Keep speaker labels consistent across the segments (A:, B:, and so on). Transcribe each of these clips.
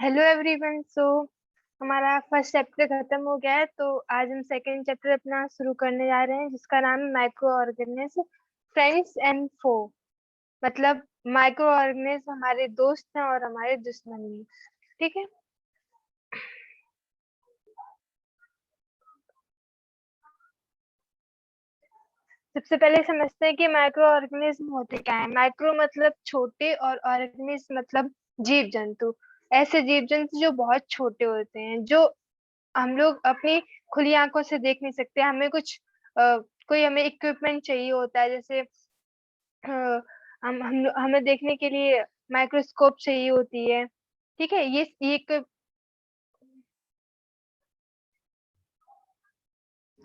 A: Hello everyone. हमारा first chapter खत्म हो गया है, तो आज हम सेकंड चैप्टर अपना शुरू करने जा रहे हैं, जिसका नाम है माइक्रो ऑर्गेनिज्म फ्रेंड्स एंड फो। मतलब माइक्रो ऑर्गेनिज्म हमारे दोस्त हैं और हमारे दुश्मन भी। ठीक है। सबसे पहले समझते हैं कि माइक्रो ऑर्गेनिज्म होते क्या है। माइक्रो मतलब छोटे और ऑर्गेनिज्म मतलब जीव जंतु। ऐसे जीव जंतु जो बहुत छोटे होते हैं, जो हम लोग अपनी खुली आंखों से देख नहीं सकते। हमें कुछ कोई हमें इक्विपमेंट चाहिए होता है, जैसे अ, हम हमें देखने के लिए माइक्रोस्कोप चाहिए होती है। ठीक है। ये एक,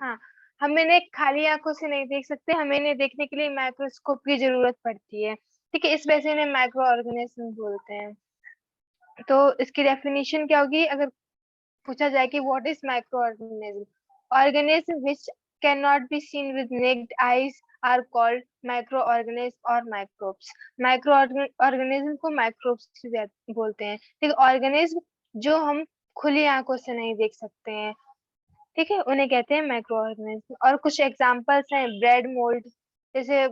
A: हाँ, हम इन्हें खाली आंखों से नहीं देख सकते, हमें इन्हें देखने के लिए माइक्रोस्कोप की जरूरत पड़ती है। ठीक है, इस वजह से इन्हें माइक्रो ऑर्गेनिज्म बोलते हैं। तो इसकी डेफिनेशन क्या होगी अगर पूछा जाए कि what is microorganism? Organism which can not be seen with naked eyes are called microorganism और माइक्रोब्स। माइक्रो ऑर्गेनिज्म को माइक्रोब्स भी बोलते हैं। ठीक है, ऑर्गेनिज्म जो हम खुली आंखों से नहीं देख सकते हैं, ठीक है, उन्हें कहते हैं माइक्रो ऑर्गेनिज्म। और कुछ एग्जांपल्स हैं ब्रेड मोल्ड। जैसे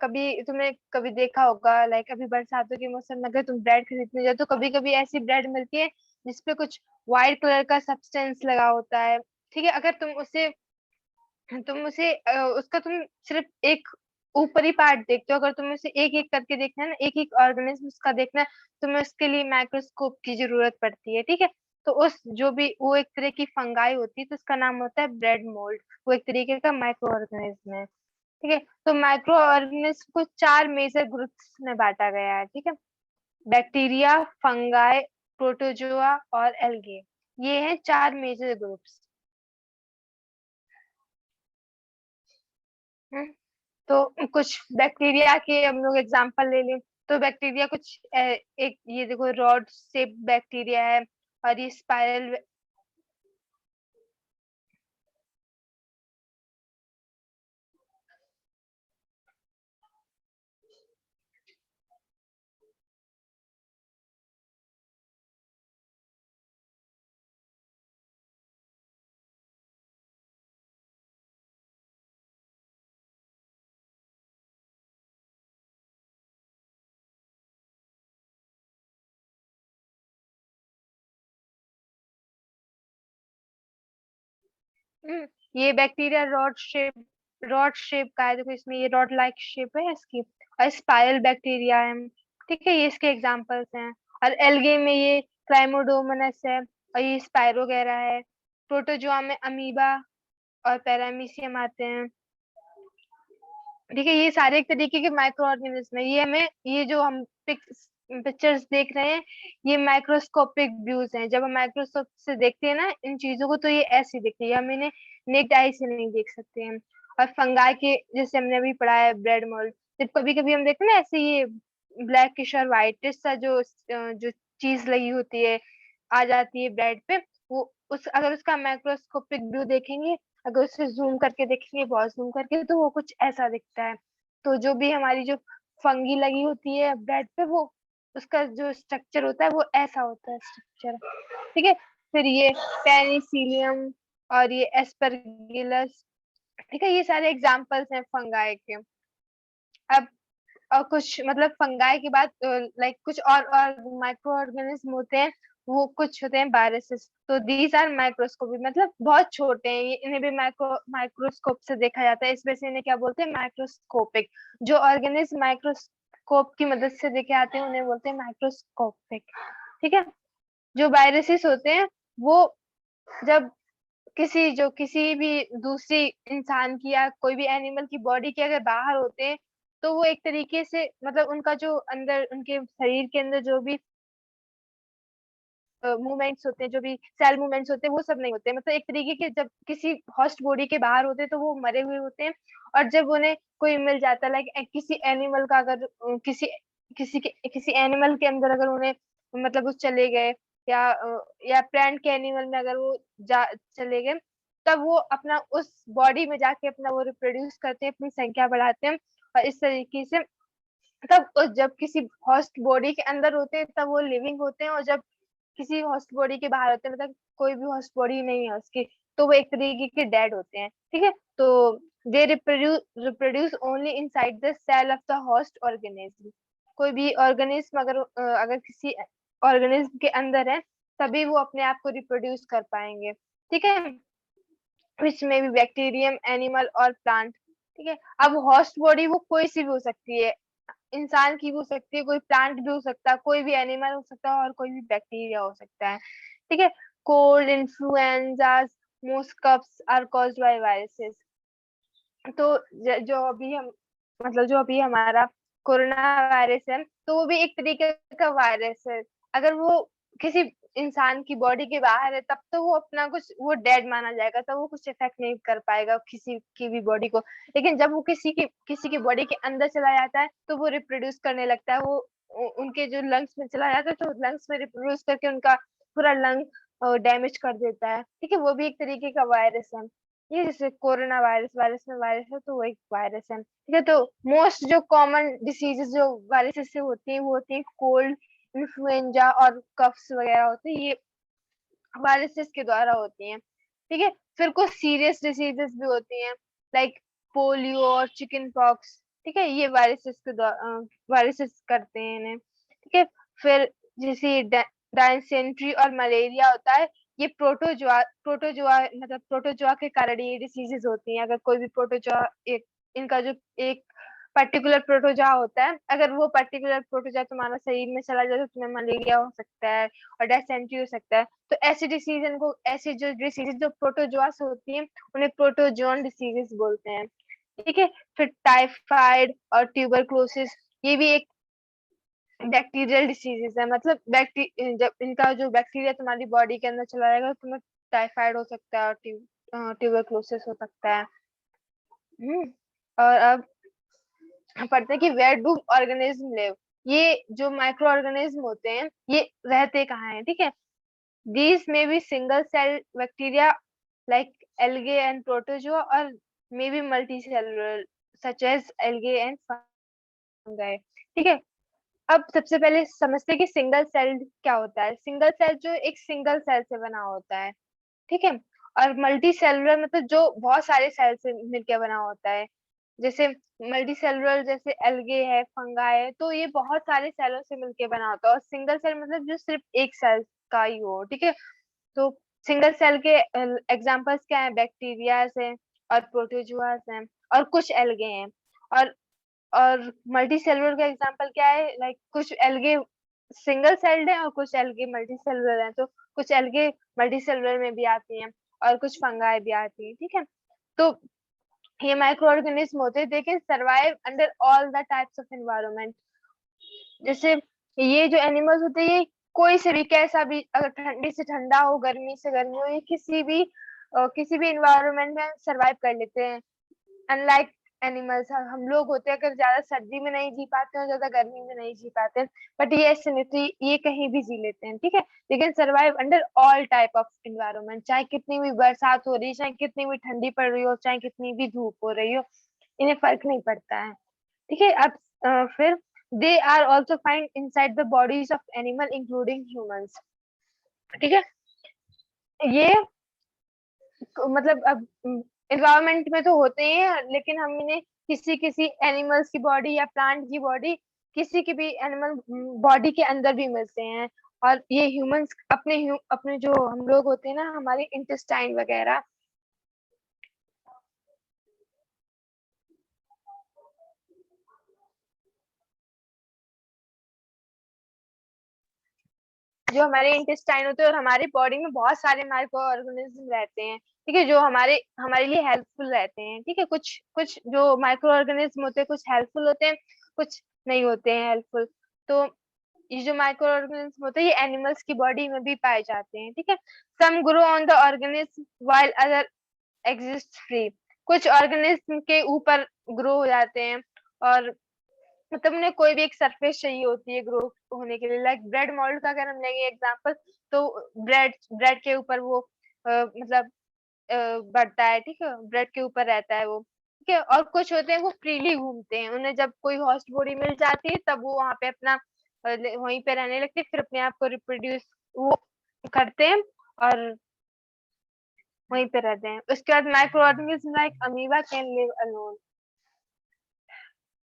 A: कभी तुमने कभी देखा होगा, लाइक अभी बरसातों के मौसम में अगर तुम ब्रेड खरीदने जाओ तो कभी कभी ऐसी ब्रेड मिलती है जिसपे कुछ व्हाइट कलर का सब्सटेंस लगा होता है। ठीक है, अगर तुम उसे उसका तुम सिर्फ एक ऊपरी पार्ट देखते हो, अगर तुम्हें उसे एक एक करके देखना है ना, एक एक ऑर्गेनिज्म उसका देखना है, तुम्हें उसके लिए माइक्रोस्कोप की जरूरत पड़ती है। ठीक है। तो उस जो भी वो एक तरह की फंगाई होती है, तो उसका नाम होता है ब्रेड मोल्ड। वो एक तरीके का माइक्रो ऑर्गेनिज्म है। ठीक है। तो माइक्रो ऑर्गेनिज्म को चार मेजर ग्रुप्स में बांटा गया है। ठीक है। बैक्टीरिया, फंगाई, प्रोटोजोआ और एल्गे। ये हैं चार मेजर ग्रुप्स। तो कुछ बैक्टीरिया के हम लोग एग्जांपल ले लें, तो बैक्टीरिया कुछ एक ये देखो रॉड शेप बैक्टीरिया है, और ये स्पाइरल। ये बैक्टीरिया रॉड शेप का है। देखो इसमें ये रॉड लाइक शेप है इसकी। और स्पाइरल बैक्टीरिया है। ठीक है, ये इसके एग्जांपल्स हैं। और एल्गे में ये क्लाइमोडोमोनास है, और ये स्पाइरोगेरा है। प्रोटोजोआ में अमीबा और पैरामीशियम आते हैं। ठीक है, ये सारे एक तरीके के माइक्रो ऑर्गेनिज्म है। ये हमें ये जो हम पिक्चर्स देख रहे हैं, ये माइक्रोस्कोपिक व्यूज हैं। जब हम माइक्रोस्कोप से देखते हैं ना इन चीजों को, तो ये ऐसी दिखती है, हम इन्हें नेक्ड आई से नहीं देख सकते हैं। और फंगाई के जैसे हमने अभी पढ़ा है ब्रेड मोल्ड, जब कभी कभी हम देखते हैं ना ऐसे ये ब्लैकिश और व्हाइटिश सा जो चीज लगी होती है आ जाती है ब्रेड पे, वो उस अगर उसका माइक्रोस्कोपिक व्यू देखेंगे, अगर उसे जूम करके देखेंगे, बहुत जूम करके, तो वो कुछ ऐसा दिखता है। तो जो भी हमारी जो फंगी लगी होती है ब्रेड पे, वो उसका जो स्ट्रक्चर होता है वो ऐसा होता है स्ट्रक्चर। ठीक है। फिर ये पेनिसिलियम और ये एस्परगिलस। ठीक है, ये सारे एग्जांपल्स हैं फंगाई के। अब और कुछ मतलब फंगाई के बाद लाइक कुछ और माइक्रो ऑर्गेनिज्म होते हैं। वो कुछ होते हैं वायरसेस। तो दीज आर माइक्रोस्कोपिक, मतलब बहुत छोटे हैं ये, इन्हें भी माइक्रोस्कोप से देखा जाता है, इस वजह से इन्हें क्या बोलते हैं, माइक्रोस्कोपिक। जो ऑर्गेनिज्म माइक्रोस्कोप की मदद से देखे जाते हैं उन्हें बोलते हैं माइक्रोस्कोपिक। ठीक है। जो वायरसेस होते हैं वो जब किसी भी दूसरी इंसान की या कोई भी एनिमल की बॉडी के अगर बाहर होते हैं, तो वो एक तरीके से मतलब उनका जो अंदर उनके शरीर के अंदर जो भी मूवमेंट्स होते हैं, जो भी सेल मूवमेंट्स होते हैं, वो सब नहीं होते हैं। मतलब एक तरीके के जब किसी होस्ट बॉडी के बाहर होते हैं तो वो मरे हुए होते हैं। और जब उन्हें कोई मिल जाता है, लाइक किसी एनिमल का अगर किसी एनिमल के अंदर अगर उन्हें मतलब वो चले गए, या प्लांट के एनिमल में अगर वो जा चले गए, तब वो अपना उस बॉडी में जाके अपना वो रिप्रोड्यूस करते हैं, अपनी संख्या बढ़ाते हैं। और इस तरीके से जब किसी होस्ट बॉडी के अंदर होते हैं तब वो लिविंग होते हैं, और जब किसी होस्ट बॉडी के बाहर होते हैं, मतलब कोई भी होस्ट बॉडी नहीं है उसकी, तो वो एक तरीके के डेड होते हैं, ठीक है। तो they reproduce only inside the cell of the host organism. कोई भी ऑर्गेनिज्म अगर किसी ऑर्गेनिज्म के अंदर है, तभी वो अपने आप को रिप्रोड्यूस कर पाएंगे, ठीक है। विच में भी बैक्टीरियम, एनिमल और प्लांट, ठीक है। अब होस्ट बॉडी वो कोई सी भी हो सकती है, इंसान की भी हो सकती है, कोई प्लांट भी हो सकता है, कोई भी एनिमल हो सकता है, और कोई भी बैक्टीरिया हो सकता है, ठीक है। Cold, influenza, most coughs are caused by viruses. तो जो अभी हम मतलब जो अभी हमारा कोरोना वायरस है, तो वो भी एक तरीके का वायरस है। अगर वो किसी इंसान की बॉडी के बाहर है, तब तो वो अपना कुछ वो डेड माना जाएगा, तो वो कुछ इफेक्ट नहीं कर पाएगा किसी की भी बॉडी को। लेकिन जब वो किसी की बॉडी के अंदर चला जाता है, तो वो रिप्रोड्यूस करने लगता है, वो उनके जो लंग्स में चला जाता है, तो लंग्स में रिप्रोड्यूस करके उनका पूरा लंग डैमेज कर देता है, ठीक है। वो भी एक तरीके का वायरस है। ये जैसे कोरोना वायरस, वायरस में वायरस है, तो वो एक वायरस है, ठीक है। तो मोस्ट जो कॉमन डिसीजेस जो वायरसेस से होती हैं, वो होती है कोल्ड, इन्फ्लुएंजा और कफ्स वगैरह होते हैं, ये वायरसेस के द्वारा होती हैं, ठीक है। फिर कुछ सीरियस डिसीजेस भी होती हैं, लाइक पोलियो और चिकन पॉक्स, ठीक है। ये वायरसेस के द्वारा वायरसेस करते हैं इन्हें, ठीक है। फिर जैसे डायसेंट्री और मलेरिया होता है, ये प्रोटोजुआ मतलब प्रोटोजुआ के कारण ये डिसीजेस होती हैं। अगर कोई भी प्रोटोजुआ एक इनका जो एक पर्टिकुलर प्रोटोजुआ होता है, अगर वो पर्टिकुलर प्रोटोजुआ तुम्हारा शरीर में चला जाए, तो तुम्हें मलेरिया हो सकता है और डायसेंट्री हो सकता है। तो ऐसी जो डिसीजेज जो प्रोटोजुआ से होती हैं, उन्हें प्रोटोजोन डिसीजेस बोलते हैं, ठीक है। फिर टाइफाइड और ट्यूबरक्लोसिस, ये भी एक बैक्टीरियल डिसीजेस है। मतलब जब इनका जो बैक्टीरिया तुम्हारी बॉडी के अंदर चला जाएगा, तो तुम्हें टाइफाइड हो सकता है और ट्यूबरक्लोसिस हो सकता है। और अब पढ़ते हैं कि वेयर डू ऑर्गेनिज्म लिव। ये जो माइक्रो ऑर्गेनिज्म होते हैं, ये रहते कहाँ हैं, ठीक है। These may be single cell bacteria like algae and protozoa, और may be multi cellular such as algae and fungi, ठीक है। अब सबसे पहले समझते हैं कि सिंगल सेल क्या होता है। सिंगल सेल जो एक सिंगल सेल से बना होता है, ठीक है। और मल्टी सेलुलर मतलब जो बहुत सारे सेल से मिलकर बना होता है। जैसे मल्टी सेलुलर जैसे एल्गे है, फंगाई है, तो ये बहुत सारे सेलों से मिलके बना होता है। और सिंगल सेल मतलब जो सिर्फ एक सेल का ही हो, ठीक है। तो सिंगल सेल के एग्जांपल्स क्या है, बैक्टीरिया है और प्रोटोजुआस हैं और कुछ एल्गे हैं। और और मल्टी सेलुलर का एग्जांपल क्या है, लाइक कुछ एल्गे सिंगल सेल्ड है और कुछ एल्गे मल्टी सेलुलर है। तो कुछ एल्गे मल्टी सेलुलर में भी आती हैं और कुछ फंगाई भी आती है, ठीक है। तो ये माइक्रो ऑर्गेनिज्म होते हैं, they can survive under all the types of environment. जैसे ये जो एनिमल्स होते हैं, ये कोई से भी कैसा भी, अगर ठंडी से ठंडा हो, गर्मी से गर्मी हो, ये किसी भी एनवायरनमेंट में सर्वाइव कर लेते हैं। अनलाइक एनिमल्स हम लोग होते हैं, अगर ज्यादा सर्दी में नहीं जी पाते हैं, ज्यादा गर्मी में नहीं जी पाते हैं, बट ये ऐसे नहीं, तो ये कहीं भी जी लेते हैं, ठीक है। They can survive under all type of environment, चाहे कितनी भी बरसात हो रही है, चाहे कितनी भी ठंडी पड़ रही हो, चाहे कितनी भी धूप हो रही हो, इन्हें फर्क नहीं पड़ता है, ठीक है। अब फिर they are also find inside the bodies of animal including humans, ठीक है। ये मतलब अब एनवायरमेंट में तो होते ही हैं, लेकिन हम इन्हें किसी किसी एनिमल्स की बॉडी या प्लांट की बॉडी, किसी की भी एनिमल बॉडी के अंदर भी मिलते हैं। और ये ह्यूमंस अपने जो हम लोग होते हैं ना, हमारे इंटेस्टाइन वगैरह, जो हमारे इंटेस्टाइन होते हैं, और हमारे बॉडी में बहुत सारे माइक्रो ऑर्गेनिज्म रहते हैं, ठीक है, जो हमारे हमारे लिए हेल्पफुल रहते हैं, ठीक है। कुछ कुछ जो माइक्रो ऑर्गेनिज्म होते हैं, कुछ हेल्पफुल होते हैं, कुछ नहीं होते हैं हेल्पफुल। तो ये जो माइक्रो ऑर्गेनिज्म होते हैं, ये एनिमल्स की बॉडी में भी पाए जाते हैं, ठीक है। Some grow on the organism while other exist free. कुछ ऑर्गेनिज्म के ऊपर ग्रो हो जाते हैं, और मतलब उन्हें कोई भी एक सरफेस चाहिए होती है ग्रो होने के लिए। लाइक ब्रेड मोल्ड का अगर हम लेंगे एग्जांपल, तो ब्रेड ब्रेड के ऊपर वो मतलब बढ़ता है, ठीक है, ब्रेड के ऊपर रहता है वो, ठीक है। और कुछ होते हैं वो फ्रीली घूमते हैं, उन्हें जब कोई होस्ट बॉडी मिल जाती है, तब वो वहां पे अपना वहीं पे रहने लगते हैं, फिर अपने आप को रिप्रोड्यूस वो करते हैं और वहीं पे रहते हैं। उसके बाद micro organism like amoeba can live alone.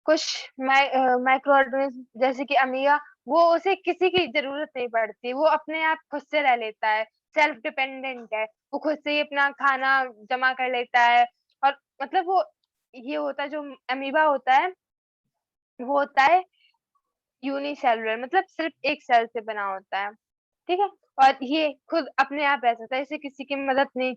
A: कुछ माइक्रो ऑर्गेनिज्म जैसे कि अमीबा, वो उसे किसी की जरूरत नहीं पड़ती, वो अपने आप खुद से रह लेता है, सेल्फ डिपेंडेंट है, वो खुद से ही अपना खाना जमा कर लेता है। और मतलब वो ये होता है जो अमीबा होता है, वो होता है यूनिसेलुलर, मतलब सिर्फ एक सेल से बना होता है। ठीक है। और ये खुद अपने आप रह सकता है, इसे किसी की मदद नहीं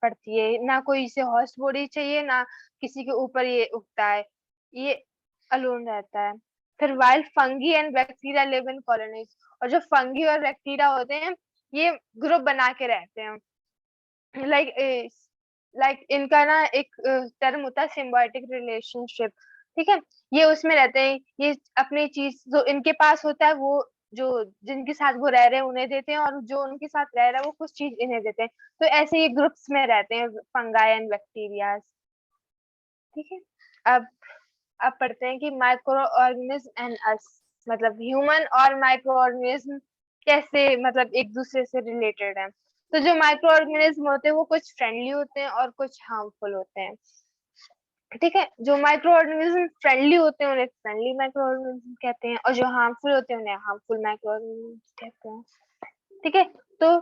A: पड़ती है, ना कोई इसे हॉस्ट बॉडी चाहिए, ना किसी के ऊपर ये उगता है, ये अलोन रहता है। फिर wild fungi and bacteria live in colonies. और जो फंगी और बैक्टीरिया होते हैं, ये ग्रुप बना के रहते हैं। लाइक लाइक इनका ना एक टर्म होता है सिम्बायोटिक रिलेशनशिप। ठीक है। ये उसमें रहते हैं, ये अपनी चीज जो इनके पास होता है, वो जो जिनके साथ वो रह रहे हैं उन्हें देते हैं, और जो उनके साथ रह रहा है वो कुछ चीज इन्हें देते हैं। तो ऐसे ये ग्रुप्स में रहते हैं फंगाई एंड बैक्टीरिया। ठीक है। अब अब पढ़ते हैं कि माइक्रो ऑर्गेनिज्म एंड अस, मतलब ह्यूमन और माइक्रो ऑर्गेनिज्म कैसे मतलब एक दूसरे से रिलेटेड है। तो जो माइक्रो ऑर्गेनिज्म होते हैं वो कुछ फ्रेंडली होते हैं और कुछ हार्मफुल होते हैं। ठीक है। जो माइक्रो ऑर्गेनिज्म फ्रेंडली होते हैं उन्हें फ्रेंडली माइक्रो ऑर्गेनिज्म कहते हैं, और जो हार्मफुल होते हैं उन्हें हार्मफुल माइक्रो ऑर्गेनिज्म कहते हैं। ठीक है। तो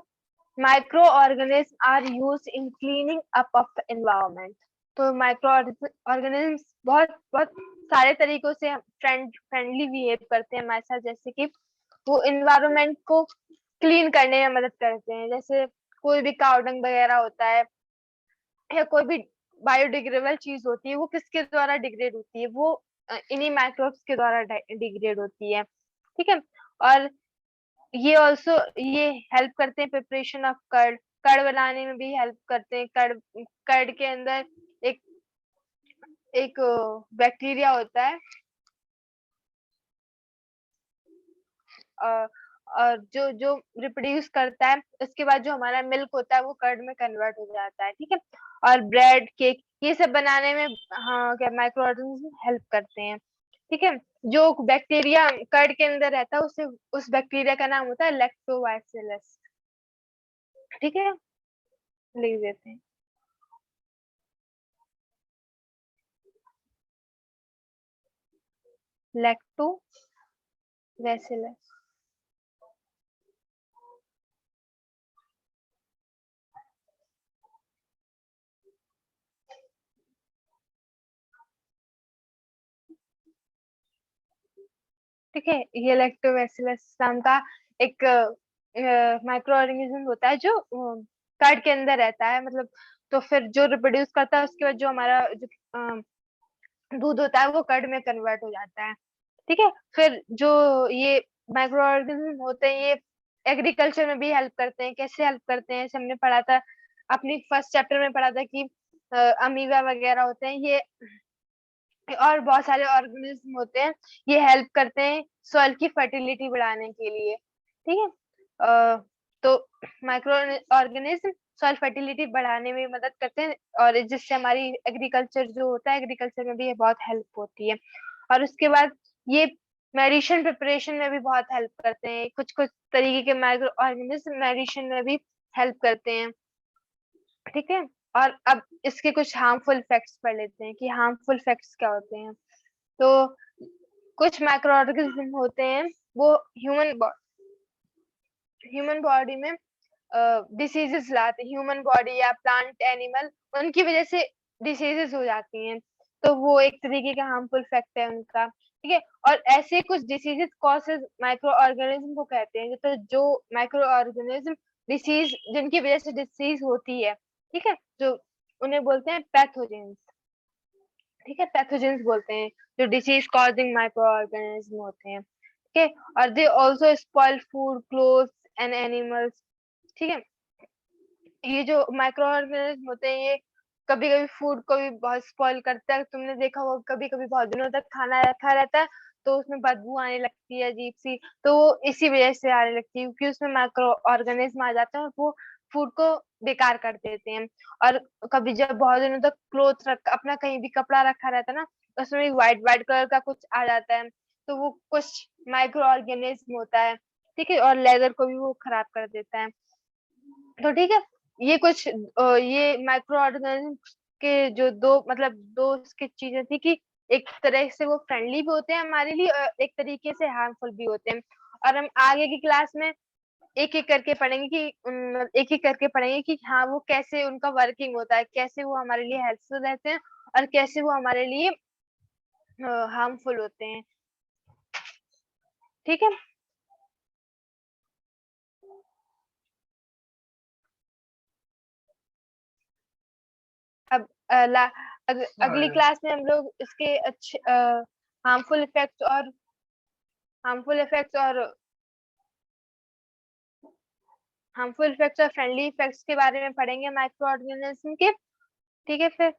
A: microorganism are use in cleaning up of the environment. तो माइक्रो ऑर्गेनिज्म बहुत बहुत सारे तरीकों से फ्रेंडली बिहेव करते हैं हमारे साथ, जैसे कि वो इन्वायरमेंट को क्लीन करने में मदद करते हैं। जैसे कोई भी काउडंग वगैरह होता है, या कोई भी बायोडिग्रेडेबल चीज होती है, वो किसके द्वारा डिग्रेड होती है, वो इन्हीं माइक्रोब्स के द्वारा डिग्रेड होती है। ठीक है। और ये ऑल्सो ये हेल्प करते हैं प्रिपरेशन ऑफ कर्ड, कर्ड बनाने में भी हेल्प करते हैं। कर्ड कर्ड के अंदर एक एक बैक्टीरिया होता है, अ, और जो जो रिप्रोड्यूस करता है, उसके बाद जो हमारा मिल्क होता है वो कर्ड में कन्वर्ट हो जाता है। ठीक है। और ब्रेड केक ये सब बनाने में हाँ क्या माइक्रो ऑर्गेनिज्म हेल्प करते हैं। ठीक है। जो बैक्टीरिया कर्ड के अंदर रहता है उसे उस बैक्टीरिया का नाम होता है लैक्टोबैसिलस। ठीक है। लिख देते हैं लैक्टोबैसिलस। ठीक है। ये लैक्टोबैसिलस नाम का एक माइक्रो ऑर्गेनिज्म होता है जो कर्ड के अंदर रहता है, मतलब तो फिर जो रिप्रोड्यूस करता है उसके बाद जो हमारा जो दूध होता है वो कर्ड में कन्वर्ट हो जाता है। ठीक है। फिर जो ये माइक्रो ऑर्गेनिज्म होते हैं, ये एग्रीकल्चर में भी हेल्प करते हैं। कैसे हेल्प करते हैं, जैसे हमने पढ़ा था अपनी फर्स्ट चैप्टर में पढ़ा था कि अमीबा वगैरह होते हैं ये, और बहुत सारे ऑर्गेनिज्म होते हैं, ये हेल्प करते हैं सॉइल की फर्टिलिटी बढ़ाने के लिए। ठीक है। तो माइक्रो ऑर्गेनिज्म सॉइल फर्टिलिटी बढ़ाने में मदद करते हैं, और जिससे हमारी एग्रीकल्चर जो होता है, एग्रीकल्चर में भी ये बहुत हेल्प होती है। और उसके बाद ये मेडिसिन प्रिपरेशन में भी बहुत हेल्प करते हैं। कुछ कुछ तरीके के माइक्रो ऑर्गेनिज्म मेडिसिन में भी हेल्प करते हैं। ठीक है। और अब इसके कुछ हार्मफुल इफेक्ट्स पढ़ लेते हैं कि हार्मफुल इफेक्ट्स क्या होते हैं। तो कुछ माइक्रो ऑर्गेनिज्म होते हैं वो ह्यूमन बॉडी में डिसीजेस लाते हैं। ह्यूमन बॉडी या प्लांट एनिमल, उनकी वजह से डिसीजेस हो जाती हैं, तो वो एक तरीके का हार्मफुल इफेक्ट है उनका। ठीक है। और ऐसे कुछ डिसीजेस कॉसेज माइक्रो ऑर्गेनिज्म को कहते हैं, तो जो माइक्रो ऑर्गेनिज्म डिसीज जिनकी वजह से डिसीज होती है, ठीक है, जो उन्हें बोलते हैं पैथोजेंस। ठीक है। पैथोजेंस बोलते हैं जो डिसीज कॉजिंग माइक्रो ऑर्गेनिज्म होते हैं। ठीक है। और they also spoil food clothes and animals. ठीक है। ये जो माइक्रो ऑर्गेनिज्म होते हैं, ये कभी कभी फूड को भी बहुत स्पॉइल करता है। तुमने देखा होगा कभी कभी बहुत दिनों तक खाना रखा रहता है तो उसमें बदबू आने लगती है अजीब सी, तो वो इसी वजह से आने लगती है क्योंकि उसमें माइक्रो ऑर्गेनिज्म आ जाते हैं और वो फूड को बेकार कर देते हैं। और कभी जब बहुत दिनों तक क्लोथ रख अपना कहीं भी कपड़ा रखा रहता है ना, उसमें व्हाइट व्हाइट कलर का कुछ आ जाता है, तो वो कुछ माइक्रो ऑर्गेनिज्म होता है। ठीक है, और लेदर को भी वो खराब कर देता है। तो ठीक है, ये कुछ ये माइक्रो ऑर्गेनिज्म के जो दो मतलब दो उसकी चीजें थी कि एक तरह से वो फ्रेंडली भी होते हैं हमारे लिए और एक तरीके से हार्मफुल भी होते हैं। और हम आगे की क्लास में एक एक करके पढ़ेंगे कि एक एक करके पढ़ेंगे कि हाँ वो कैसे उनका वर्किंग होता है, कैसे वो हमारे लिए हेल्पफुल रहते हैं और कैसे वो हमारे लिए हार्मफुल होते हैं। ठीक है। अब अगली क्लास में हम लोग इसके अच्छे हार्मफुल इफेक्ट्स और हार्मफुल इफेक्ट्स और हार्मफुल इफेक्ट्स और फ्रेंडली इफेक्ट्स के बारे में पढ़ेंगे माइक्रो ऑर्गेनिज्म के। ठीक है फिर।